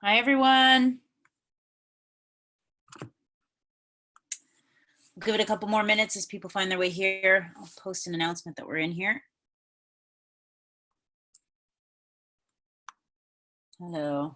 Hi, everyone. We'll give it a couple more minutes as people find their way here. I'll post an announcement that we're in here. Hello.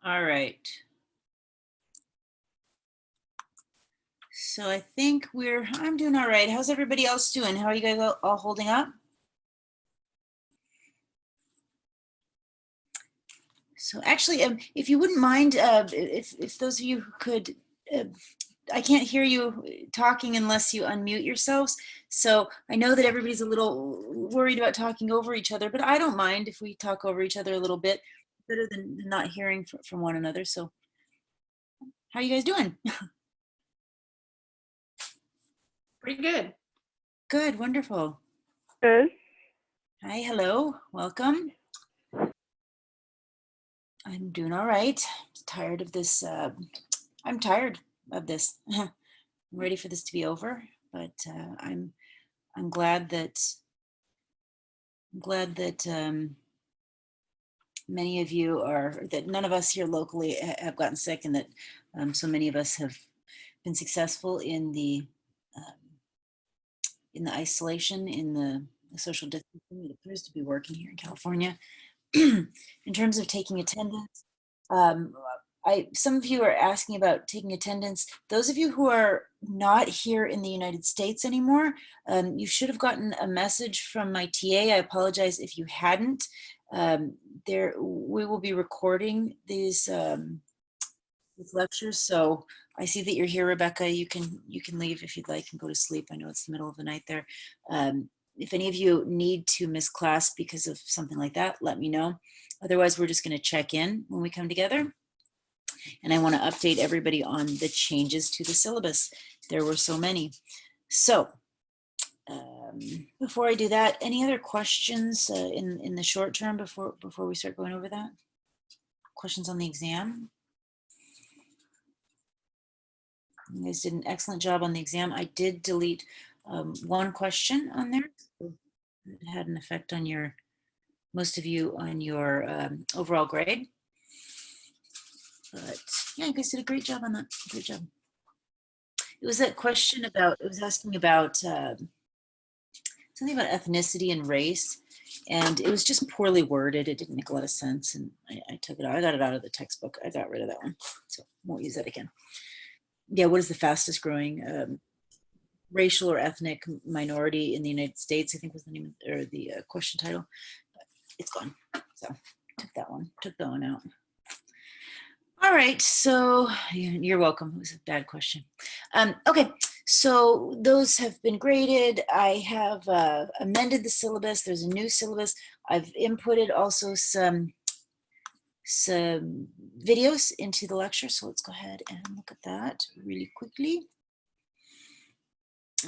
All right. So I think I'm doing all right. How's everybody else doing? How are you guys all holding up? So actually, if you wouldn't mind, if those of you who could, I can't hear you talking unless you unmute yourselves. So I know that everybody's a little worried about talking over each other, but I don't mind if we talk over each other a little bit, better than not hearing from one another. So how are you guys doing? Pretty good. Good, wonderful. Good. Hi, hello, welcome. I'm doing all right. Tired of this. I'm tired of this. I'm ready for this to be over, but I'm glad that many of you that none of us here locally have gotten sick, and that so many of us have been successful in the isolation, in the social distancing. It appears to be working here in California. In terms of taking attendance, some of you are asking about taking attendance. Those of you who are not here in the United States anymore, you should have gotten a message from my TA. I apologize if you hadn't. We will be recording these lectures, so I see that you're here, Rebecca. You can leave if you'd like and go to sleep. I know it's the middle of the night there. If any of you need to miss class because of something like that, let me know. Otherwise, we're just going to check in when we come together. And I want to update everybody on the changes to the syllabus. There were so many. So before I do that, any other questions in the short term before we start going over that? Questions on the exam? You guys did an excellent job on the exam. I did delete one question on there. It had an effect on most of you on your overall grade. But yeah, you guys did a great job on that. Great job. It was that question about, it was asking about something about ethnicity and race. And it was just poorly worded. It didn't make a lot of sense. And I took it out. I got it out of the textbook. I got rid of that one. So won't use that again. Yeah, what is the fastest growing racial or ethnic minority in the United States, I think was the name or the question title. But it's gone. So took that one out. All right, so you're welcome. It was a bad question. Okay, so those have been graded. I have amended the syllabus. There's a new syllabus. I've inputted also some videos into the lecture. So let's go ahead and look at that really quickly.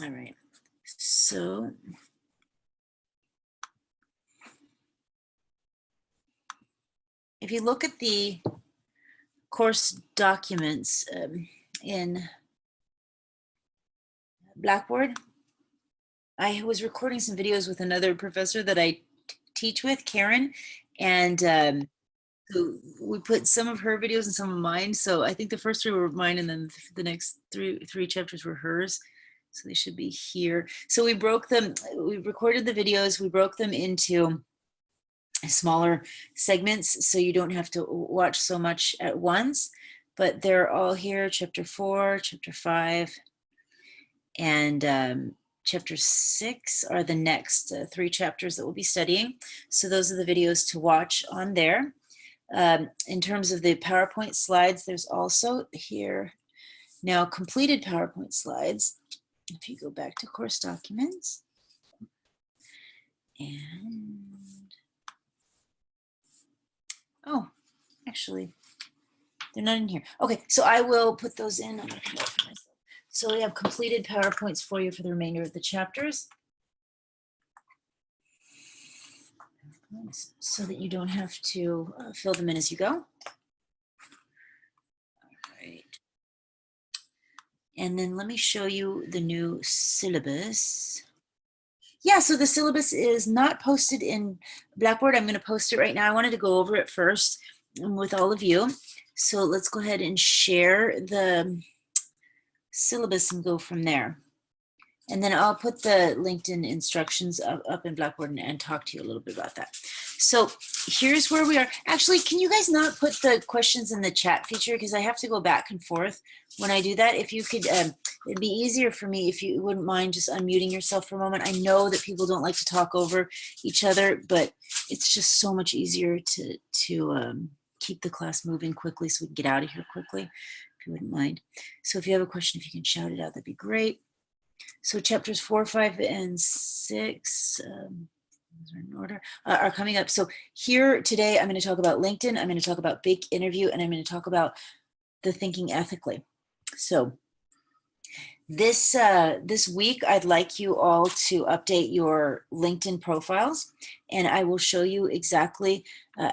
All right, so if you look at the course documents in Blackboard, I was recording some videos with another professor that I teach with, Karen, and so we put some of her videos and some of mine. So I think the first three were mine, and then the next three chapters were hers. So they should be here. So we broke them, we recorded the videos, we broke them into smaller segments so you don't have to watch so much at once, but they're all here, chapter 4, chapter 5, and chapter 6 are the next 3 chapters that we'll be studying. So those are the videos to watch on there. In terms of the PowerPoint slides, there's also here now completed PowerPoint slides. If you go back to course documents, and oh, actually, they're not in here. Okay, so I will put those in. I'm not gonna do it for myself. So we have completed PowerPoints for you for the remainder of the chapters, so that you don't have to fill them in as you go. All right. And then let me show you the new syllabus. Yeah, so the syllabus is not posted in Blackboard. I'm going to post it right now. I wanted to go over it first with all of you. So let's go ahead and share the syllabus and go from there. And then I'll put the LinkedIn instructions up in Blackboard and talk to you a little bit about that. So here's where we are. Actually, can you guys not put the questions in the chat feature? Because I have to go back and forth when I do that. If you could, it'd be easier for me if you wouldn't mind just unmuting yourself for a moment. I know that people don't like to talk over each other, but it's just so much easier to keep the class moving quickly so we can get out of here quickly, if you wouldn't mind. So if you have a question, if you can shout it out, that'd be great. So chapters 4, 5, and 6 those are in order, are coming up. So here today, I'm going to talk about LinkedIn. I'm going to talk about big interview, and I'm going to talk about the thinking ethically. So this week, I'd like you all to update your LinkedIn profiles, and I will show you exactly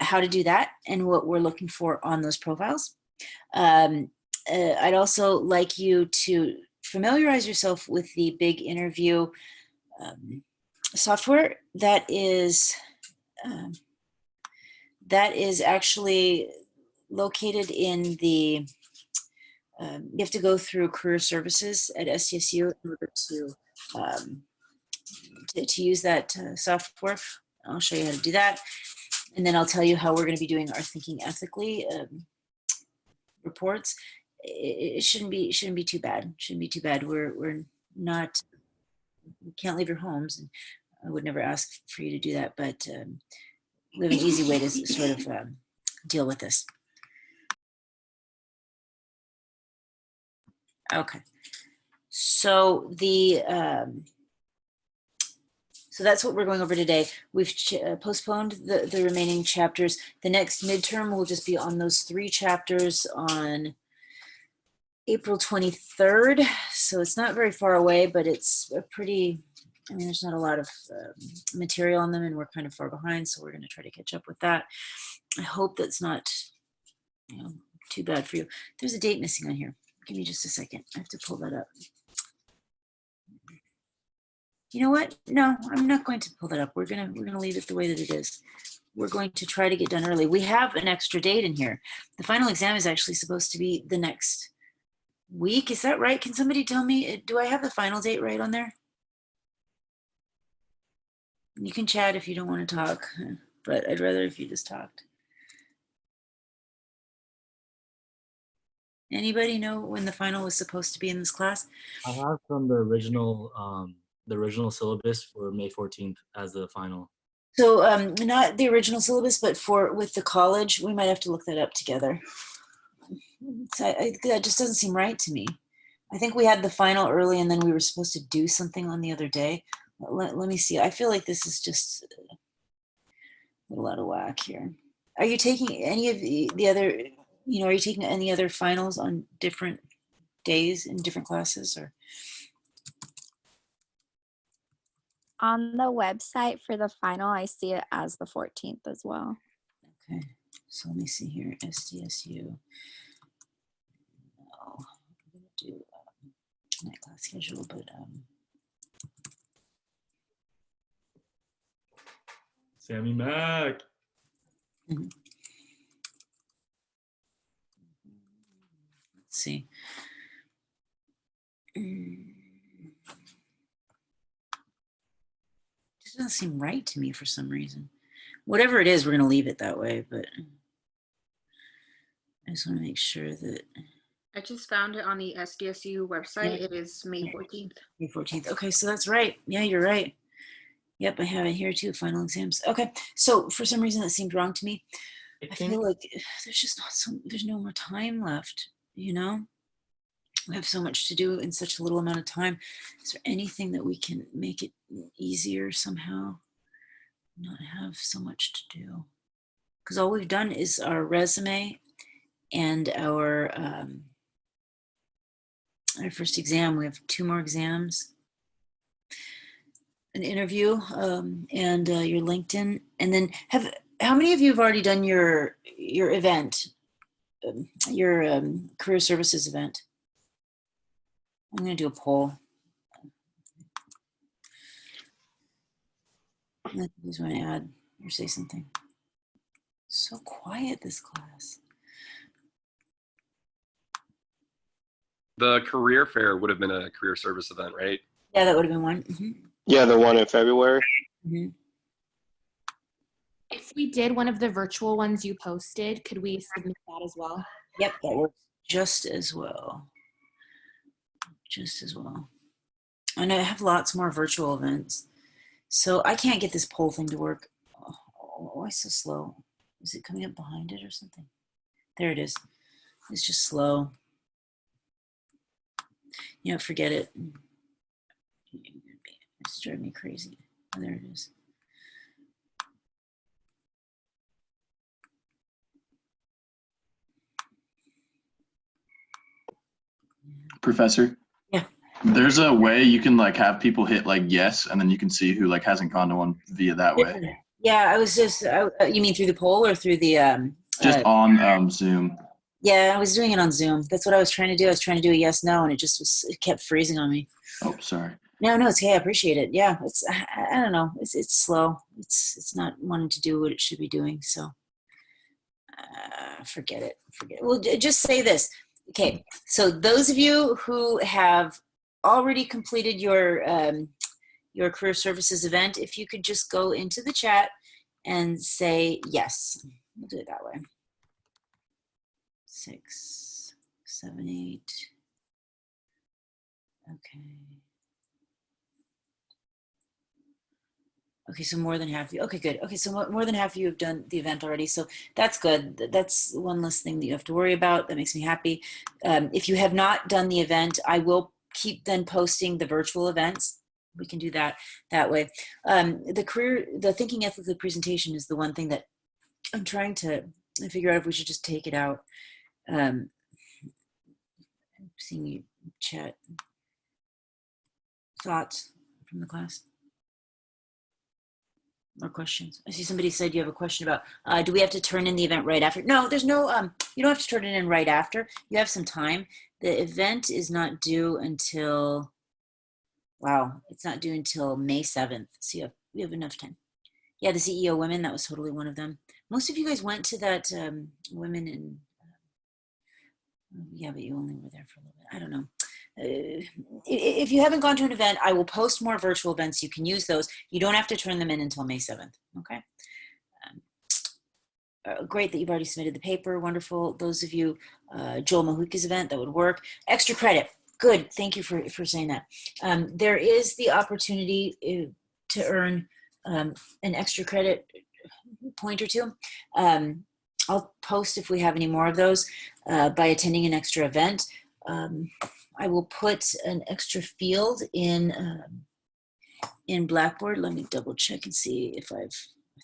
how to do that and what we're looking for on those profiles. I'd also like you to familiarize yourself with the big interview software that is actually located in the you have to go through career services at SDSU in order to use that software. I'll show you how to do that, and then I'll tell you how we're going to be doing our thinking ethically reports. It shouldn't be too bad. Shouldn't be too bad. We're not. You can't leave your homes, and I would never ask for you to do that. But we have an easy way to sort of deal with this. Okay. So so that's what we're going over today. We've postponed the remaining chapters. The next midterm will just be on those 3 chapters on April 23rd. So it's not very far away, but it's a pretty, I mean, there's not a lot of material on them, and we're kind of far behind. So we're going to try to catch up with that. I hope that's not, too bad for you. There's a date missing on here. Give me just a second. I have to pull that up. You know what? No, I'm not going to pull that up. We're gonna leave it the way that it is. We're going to try to get done early. We have an extra date in here. The final exam is actually supposed to be the next week. Is that right? Can somebody tell me, do I have the final date right on there? You can chat if you don't want to talk, but I'd rather if you just talked. Anybody know when the final was supposed to be in this class? I have from the original syllabus for May 14th as the final. So not the original syllabus, but with the college, we might have to look that up together. That just doesn't seem right to me. I think we had the final early, and then we were supposed to do something on the other day. Let me see. I feel like this is just a little out of whack here. Are you taking any of the other, are you taking any other finals on different days in different classes, or? On the website for the final, I see it as the 14th as well. Okay, so let me see here. SDSU. Oh, I'm going to do night class schedule, but Sammy Mac. let's see. It doesn't seem right to me for some reason. Whatever it is, we're going to leave it that way, but I just want to make sure that I just found it on the SDSU website. It is May 14th. May 14th. Okay, so that's right. Yeah, you're right. Yep, I have it here too, final exams. Okay, so for some reason that seemed wrong to me. I feel like there's just there's no more time left, you know? We have so much to do in such a little amount of time. Is there anything that we can make it easier somehow? Not have so much to do. Because all we've done is our resume and our first exam. We have 2 more exams, an interview, and your LinkedIn. And then how many of you have already done your event, your career services event? I'm going to do a poll. You just want to add or say something. So quiet, this class. The career fair would have been a career service event, right? Yeah, that would have been one. Mm-hmm. Yeah, the one in February. Mm-hmm. If we did one of the virtual ones you posted, could we submit that as well? Yep, that works just as well. Just as well. I know I have lots more virtual events. So I can't get this poll thing to work. Oh, why so slow? Is it coming up behind it or something? There it is. It's just slow. You know, forget it. It's driving me crazy. Oh, there it is. Professor? Yeah. There's a way you can like have people hit like yes, and then you can see who like hasn't gone to one via that way. Yeah, I was just, you mean through the poll or through the, Just on Zoom. yeah, I was doing it on Zoom. That's what I was trying to do. I was trying to do a yes, no, and it kept freezing on me. Oh, sorry. No, it's okay. I appreciate it. Yeah, I don't know. It's slow. It's not wanting to do what it should be doing. So forget it. Well, just say this. Okay. So those of you who have already completed your career services event, if you could just go into the chat and say yes. We'll do it that way. 6, 7, 8. Okay. Okay, so more than half of you. Okay, good. Okay, so more than half of you have done the event already. So that's good. That's one less thing that you have to worry about. That makes me happy. If you have not done the event, I will keep then posting the virtual events. We can do that way. The thinking ethically presentation is the one thing that I'm trying to figure out if we should just take it out. I'm seeing you chat. Thoughts from the class? Or questions? I see somebody said you have a question about, do we have to turn in the event right after? No, there's no, you don't have to turn it in right after. You have some time. The event is not due until, wow, it's not due until May 7th. So you have enough time. Yeah, the CEO women, that was totally one of them. Most of you guys went to that women in, yeah, but you only were there for a little bit. I don't know. If you haven't gone to an event, I will post more virtual events. You can use those. You don't have to turn them in until May 7th. Okay. Great that you've already submitted the paper. Wonderful. Those of you, Joel Mahuka's event, that would work. Extra credit. Good. Thank you for saying that. There is the opportunity to earn an extra credit point or two. I'll post if we have any more of those by attending an extra event. I will put an extra field in Blackboard. Let me double check and see if I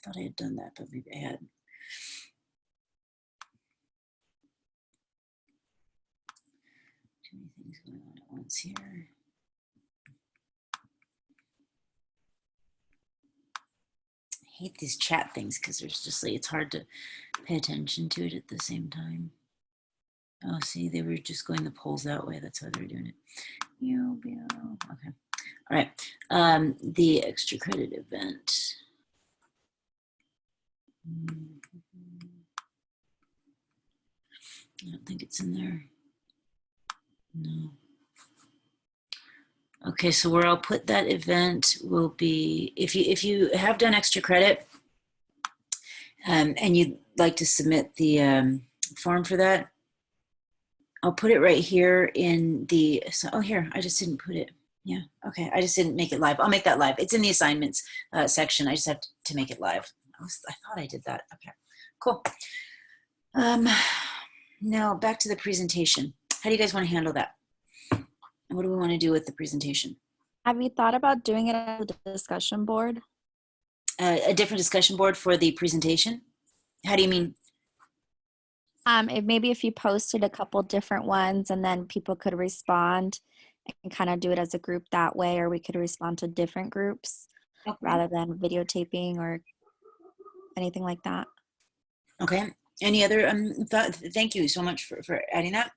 thought I had done that, but maybe I hadn't. Too many things going on at once here. I hate these chat things because there's just like, it's hard to pay attention to it at the same time. Oh, see, they were just going the polls that way. That's how they were doing it. Okay. All right. The extra credit event. I don't think it's in there. No. Okay, so where I'll put that event will be, if you have done extra credit and you'd like to submit the form for that, I'll put it right here in the, so, oh, here, I just didn't put it. Yeah, okay, I just didn't make it live. I'll make that live. It's in the assignments section. I just have to make it live. I thought I did that. Okay, cool. Now back to the presentation. How do you guys want to handle that? What do we want to do with the presentation? Have you thought about doing it as a discussion board? A different discussion board for the presentation? How do you mean? Maybe if you posted a couple different ones and then people could respond and kind of do it as a group that way, or we could respond to different groups rather than videotaping or anything like that. Okay. Any other thank you so much for adding that.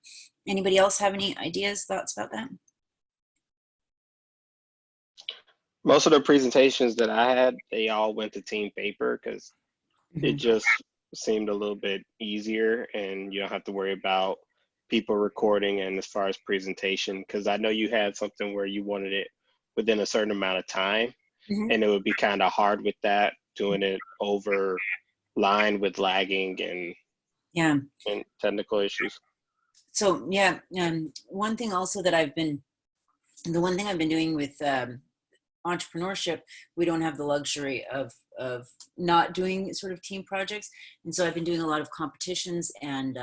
Anybody else have any ideas, thoughts about that? Most of the presentations that I had, they all went to team paper because it just seemed a little bit easier, and you don't have to worry about people recording. And as far as presentation, because I know you had something where you wanted it within a certain amount of time, and it would be kind of hard with that, doing it over line with lagging and technical issues. So yeah, one thing also that I've been doing with entrepreneurship, we don't have the luxury of not doing sort of team projects, and so I've been doing a lot of competitions, and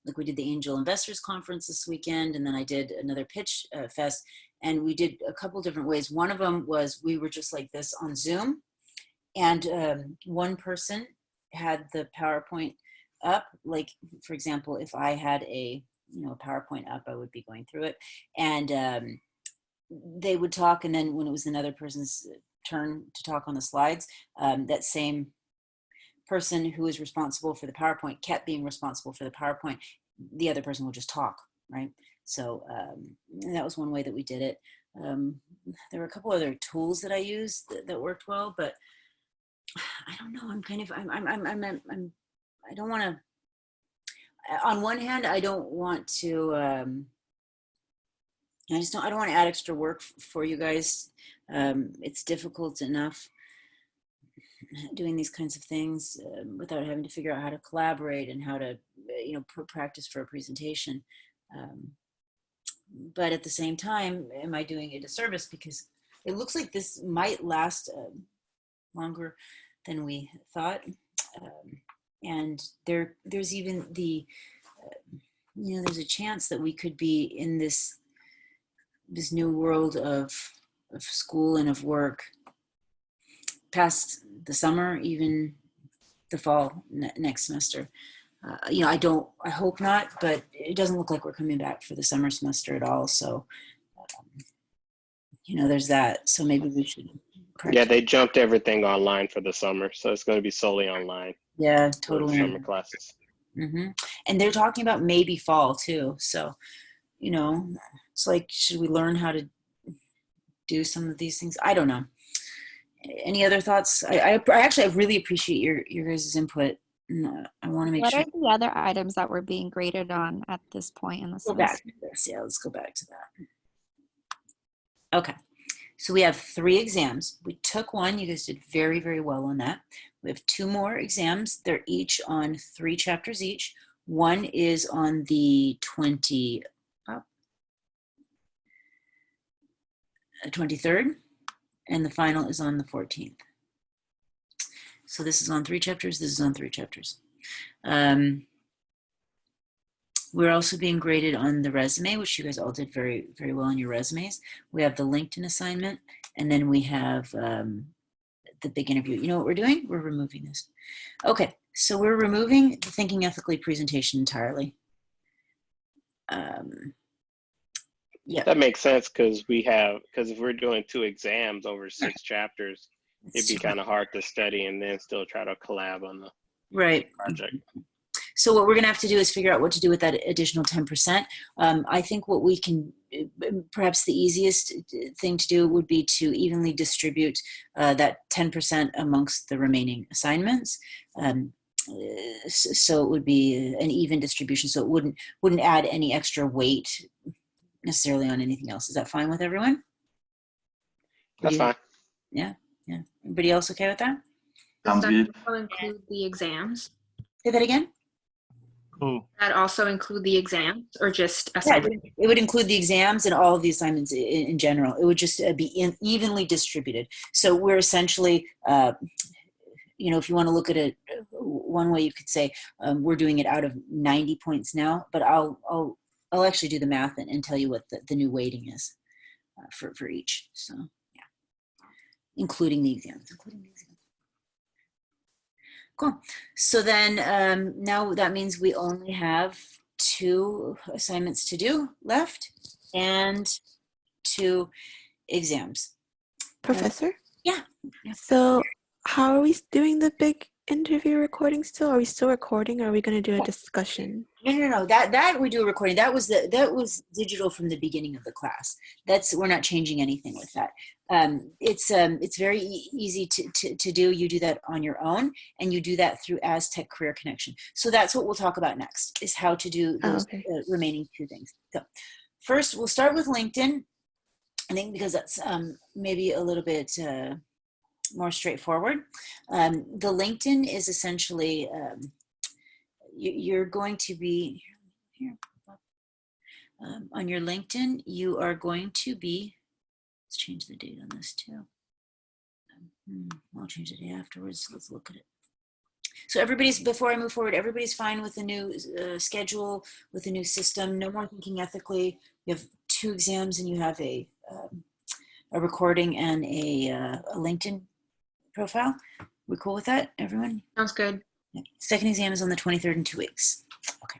like we did the Angel Investors Conference this weekend, and then I did another pitch fest, and we did a couple different ways. One of them was we were just like this on Zoom, and one person had the PowerPoint up. Like, for example, if I had a PowerPoint up, I would be going through it, and they would talk, and then when it was another person's turn to talk on the slides, that same person who was responsible for the PowerPoint kept being responsible for the PowerPoint. The other person would just talk, right? So that was one way that we did it. There were a couple other tools that I used that worked well, but I don't know. I don't want to. On one hand, I don't want to. I don't want to add extra work for you guys. It's difficult enough doing these kinds of things without having to figure out how to collaborate and how to, practice for a presentation. But at the same time, am I doing it a disservice? Because it looks like this might last longer than we thought. And there's even the, there's a chance that we could be in this new world of school and of work past the summer, even the fall next semester. I hope not, but it doesn't look like we're coming back for the summer semester at all. So, there's that. So maybe we should practice. Yeah, they jumped everything online for the summer, so it's going to be solely online. Yeah, for totally. the summer classes. And they're talking about maybe fall too. So, it's like, should we learn how to do some of these things? I don't know. Any other thoughts? I really appreciate your guys' input. I want to make sure. What are the other items that we're being graded on at this point in the Go semester? back to this. Yeah, let's go back to that. Okay. So we have 3 exams. We took one. You guys did very, very well on that. We have 2 more exams. They're each on 3 chapters each. One is on the 23rd, and the final is on the 14th. So this is on 3 chapters. This is on 3 chapters. We're also being graded on the resume, which you guys all did very, very well on your resumes. We have the LinkedIn assignment, and then we have the big interview. You know what we're doing? We're removing this. Okay, so we're removing the Thinking Ethically presentation entirely. Yeah. That makes sense because if we're doing 2 exams over 6 chapters, it'd be kind of hard to study and then still try to collab on the project. So what we're going to have to do is figure out what to do with that additional 10%. I think what we can, perhaps the easiest thing to do would be to evenly distribute that 10% amongst the remaining assignments. So it would be an even distribution. So it wouldn't add any extra weight necessarily on anything else. Is that fine with everyone? That's fine. Yeah. Everybody else okay with that? Sounds good. Will include the exams. Say that again? Cool. That also include the exams or just Yeah, assignments? it would include the exams and all of the assignments in general. It would just be evenly distributed. So we're essentially, you know, if you want to look at it one way, you could say we're doing it out of 90 points now, but I'll actually do the math and tell you what the new weighting is for each. So yeah, including the exams. Cool. So then now that means we only have 2 assignments to do left and 2 exams. Professor? Yeah. So how are we doing the big interview recording still? Are we still recording or are we going to do a discussion? No. That we do a recording. That was digital from the beginning of the class. We're not changing anything with that. It's very easy to do. You do that on your own, and you do that through Aztec Career Connection. So that's what we'll talk about next, is how to do those remaining 2 things. So first, we'll start with LinkedIn. I think because that's maybe a little bit more straightforward. The LinkedIn is essentially you're going to be here on your LinkedIn. You are going to be. Let's change the date on this too. I'll change the date afterwards. Let's look at it. So before I move forward, everybody's fine with the new schedule, with the new system. No more thinking ethically. You have 2 exams and you have a recording and a LinkedIn profile. We cool with that, everyone? Sounds good. Yeah. Second exam is on the 23rd in 2 weeks. Okay.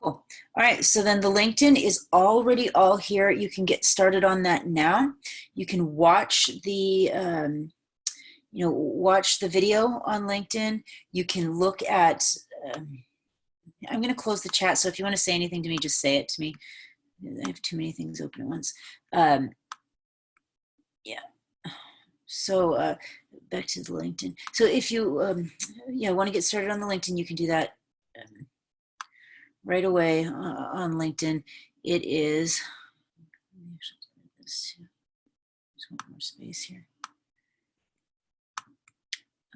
Cool. All right, so then the LinkedIn is already all here. You can get started on that now. You can watch the, watch the video on LinkedIn. You can look at, I'm going to close the chat. So if you want to say anything to me, just say it to me. I have too many things open at once. Yeah. So back to the LinkedIn. So if you, want to get started on the LinkedIn, you can do that. Right away on LinkedIn. It is, just want more space here.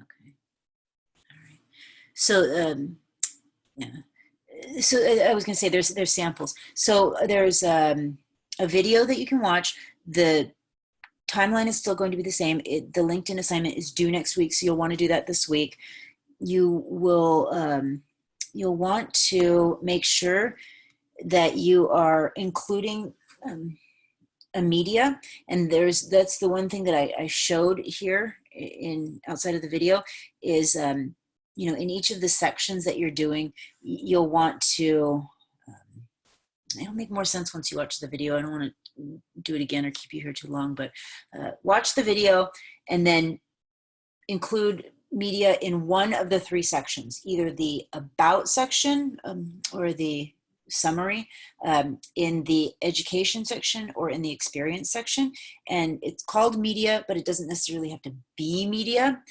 Okay, all right. So so I was going to say there's samples. So there's a video that you can watch. The timeline is still going to be the same. The LinkedIn assignment is due next week, so you'll want to do that this week. You will. You'll want to make sure that you are including a media, and that's the one thing that I showed here outside of the video is in each of the sections that you're doing, you'll want to it'll make more sense once you watch the video. I don't want to do it again or keep you here too long, but watch the video and then include media in one of the 3 sections, either the about section or the summary, in the education section or in the experience section. And it's called media, but it doesn't necessarily have to be media.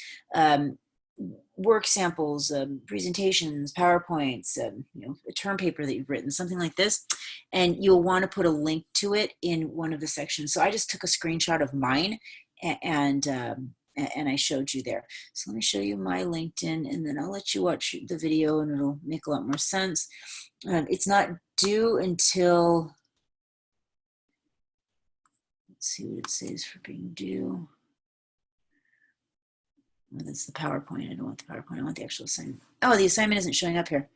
Work samples, presentations, PowerPoints, a term paper that you've written, something like this. And you'll want to put a link to it in one of the sections. So I just took a screenshot of mine and I showed you there. So let me show you my LinkedIn and then I'll let you watch the video and it'll make a lot more sense. It's not due until, let's see what it says for being due. Oh, that's the PowerPoint. I don't want the PowerPoint. I want the actual assignment. Oh, the assignment isn't showing up here.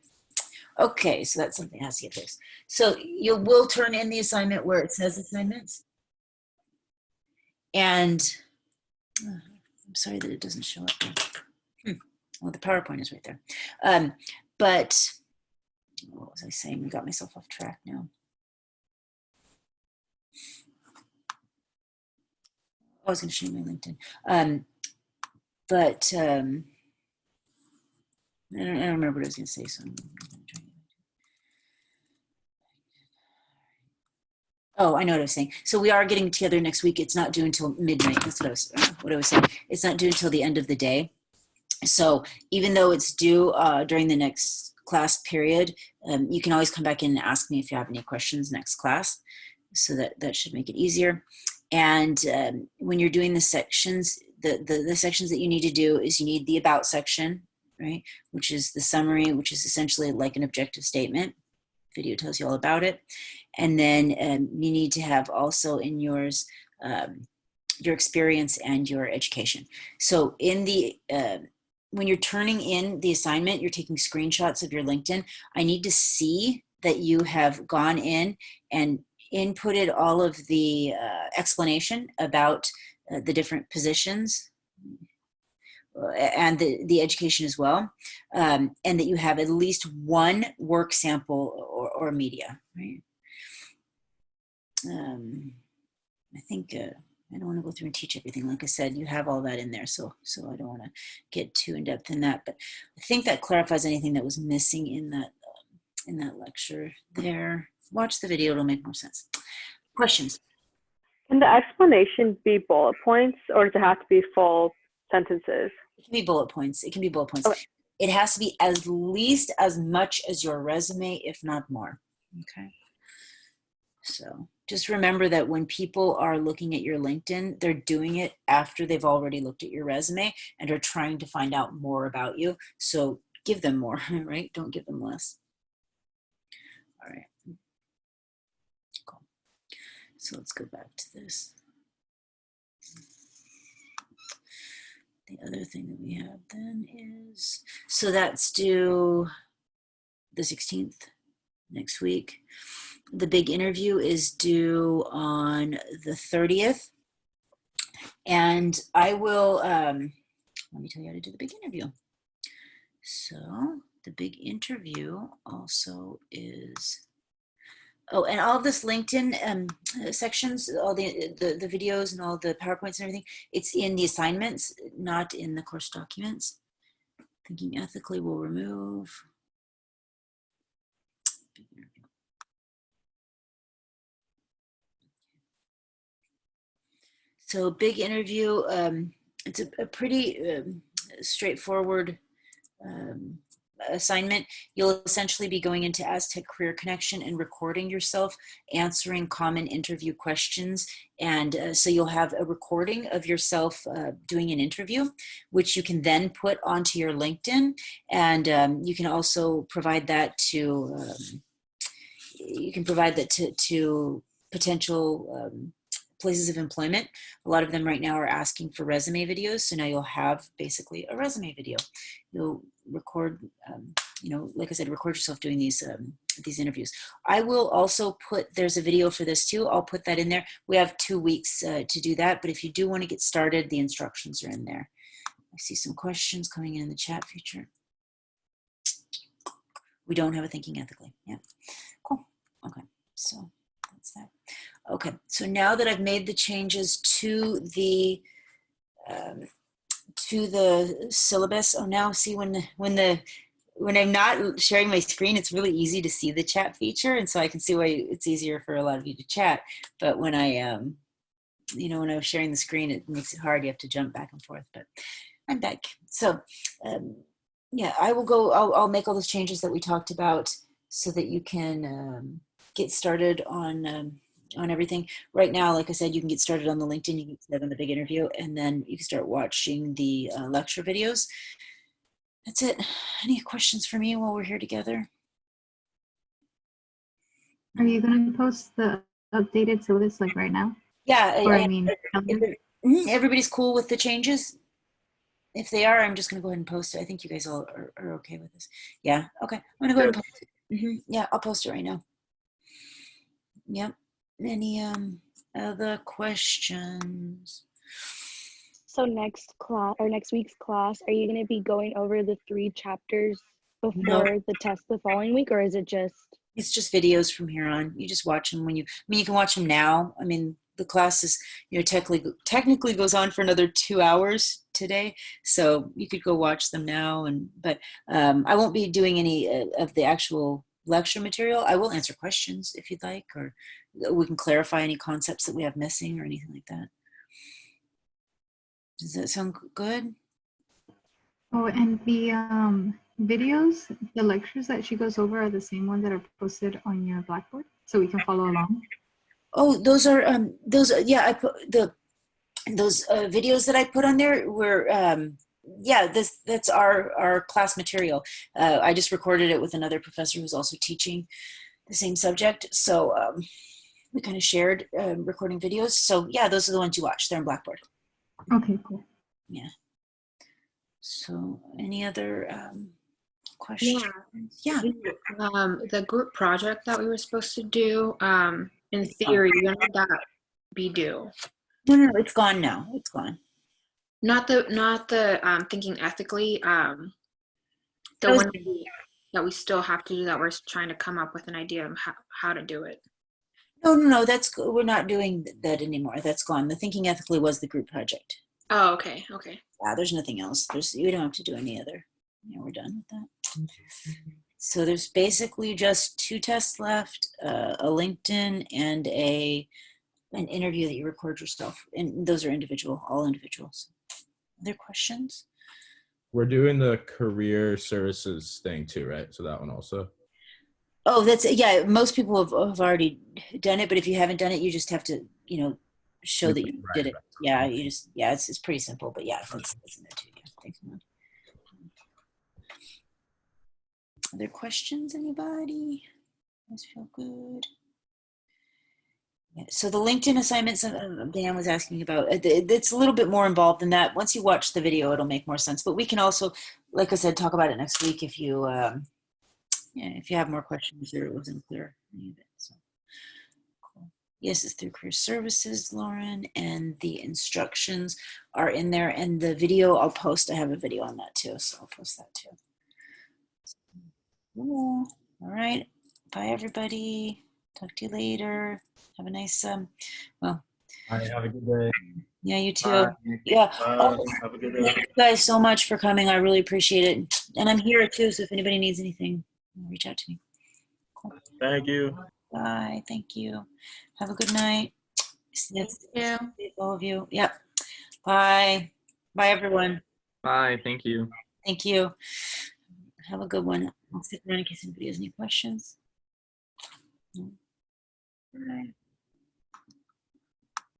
Okay, so that's something that has to get fixed. So you will turn in the assignment where it says assignments. And I'm sorry that it doesn't show up there. Well, the PowerPoint is right there. But what was I saying? I got myself off track now. I was going to show you my LinkedIn. But I don't remember what I was going to say. So I'm going to try. Oh, I know what I was saying. So we are getting together next week. It's not due until midnight. That's what I was saying. It's not due until the end of the day. So even though it's due during the next class period, you can always come back in and ask me if you have any questions next class. So that should make it easier. And when you're doing the sections, the sections that you need to do is you need the about section. right? Which is the summary, which is essentially like an objective statement. Video tells you all about it. And then you need to have also in yours your experience and your education. So in the when you're turning in the assignment, you're taking screenshots of your LinkedIn. I need to see that you have gone in and inputted all of the explanation about the different positions and the education as well, and that you have at least one work sample or media, right? I think I don't want to go through and teach everything. Like I said, you have all that in there, so I don't want to get too in depth in that. But I think that clarifies anything that was missing in that lecture there. Watch the video; it'll make more sense. Questions? Can the explanation be bullet points, or does it have to be full sentences? It can be bullet points. It can be bullet points. Okay. It has to be at least as much as your resume, if not more. Okay. So just remember that when people are looking at your LinkedIn, they're doing it after they've already looked at your resume and are trying to find out more about you. So give them more, right? Don't give them less. All right. Cool. So let's go back to this. The other thing that we have then is, so that's due the 16th, next week. The big interview is due on the 30th. And I will, let me tell you how to do the big interview. So the big interview also is, oh, and all of this LinkedIn sections, all the videos and all the PowerPoints and everything, it's in the assignments, not in the course documents. Thinking ethically will remove. So big interview, it's a pretty straightforward assignment. You'll essentially be going into Aztec Career Connection and recording yourself answering common interview questions. And so you'll have a recording of yourself doing an interview, which you can then put onto your LinkedIn. And you can also provide that to, to potential places of employment. A lot of them right now are asking for resume videos. So now you'll have basically a resume video. You'll record, like I said, record yourself doing these interviews. I will also put, there's a video for this too. I'll put that in there. We have 2 weeks to do that. But if you do want to get started, the instructions are in there. I see some questions coming in the chat feature. We don't have a thinking ethically. Yeah, cool. Okay, so that's that. Okay, so now that I've made the changes to the syllabus, oh, now see when I'm not sharing my screen, it's really easy to see the chat feature, and so I can see why it's easier for a lot of you to chat. But when I, when I was sharing the screen, it makes it hard. You have to jump back and forth. But I'm back. So, yeah, I will go. I'll make all those changes that we talked about so that you can get started on everything. Right now, like I said, you can get started on the LinkedIn, you can get started on the big interview, and then you can start watching the lecture videos. That's it. Any questions for me while we're here together? Are you going to post the updated syllabus like right now? Yeah. Or I mean, everybody's cool with the changes? If they are, I'm just going to go ahead and post it. I think you guys all are okay with this. Yeah. Okay. I'm going to go ahead and post it. Yeah, I'll post it right now. Yep. Any other questions? So next week's class, are you going to be going over the 3 chapters before the test the following week, or is it just? It's just videos from here on. You just watch them you can watch them now. I mean, the class is, technically goes on for another 2 hours today. So you could go watch them now. But I won't be doing any of the actual lecture material. I will answer questions if you'd like, or we can clarify any concepts that we have missing or anything like that. Does that sound good? Oh, and the videos, the lectures that she goes over are the same ones that are posted on your Blackboard, so we can follow along. Oh, those are yeah. I put those videos that I put on there were yeah, that's our class material. I just recorded it with another professor who's also teaching the same subject. So we kind of shared recording videos. So yeah, those are the ones you watch. They're in Blackboard. Okay, cool. Yeah. So any other questions? Yeah. The group project that we were supposed to do, in theory, when would that be due? No, it's gone now. It's gone. Not the thinking ethically, the one that we still have to do, that we're trying to come up with an idea of how to do it. No, we're not doing that anymore. That's gone. The thinking ethically was the group project. Oh, okay. Yeah, there's nothing else. We don't have to do any other. Yeah, we're done with that. So there's basically just 2 tests left, a LinkedIn and an interview that you record yourself. And those are individual, all individuals. Other questions? We're doing the career services thing too, right? So that one also. Oh, yeah. Most people have already done it, but if you haven't done it, you just have to, show that you did it. Yeah, it's pretty simple, but yeah, that's in there too. Yeah, thanks, man. Other questions, anybody? Guys feel good? Yeah, so the LinkedIn assignments Dan was asking about, it's a little bit more involved than that. Once you watch the video, it'll make more sense. But we can also, like I said, talk about it next week if you have more questions or it wasn't clear. Any of it, so. Cool. Yes, it's through Career Services, Lauren, and the instructions are in there. And the video I'll post. I have a video on that too, so I'll post that too. Cool. All right. Bye, everybody. Talk to you later. Have a nice, All right, have a good day. Yeah, you too. Bye. Yeah. Bye. Have a good day. Thank you guys so much for coming. I really appreciate it. And I'm here too, so if anybody needs anything, reach out to me. Cool. Thank you. Bye. Thank you. Have a good night. Thank you. All of you. Yep. Bye. Bye, everyone. Bye. Thank you. Thank you. Have a good one. I'll stick around in case anybody has any questions. Bye.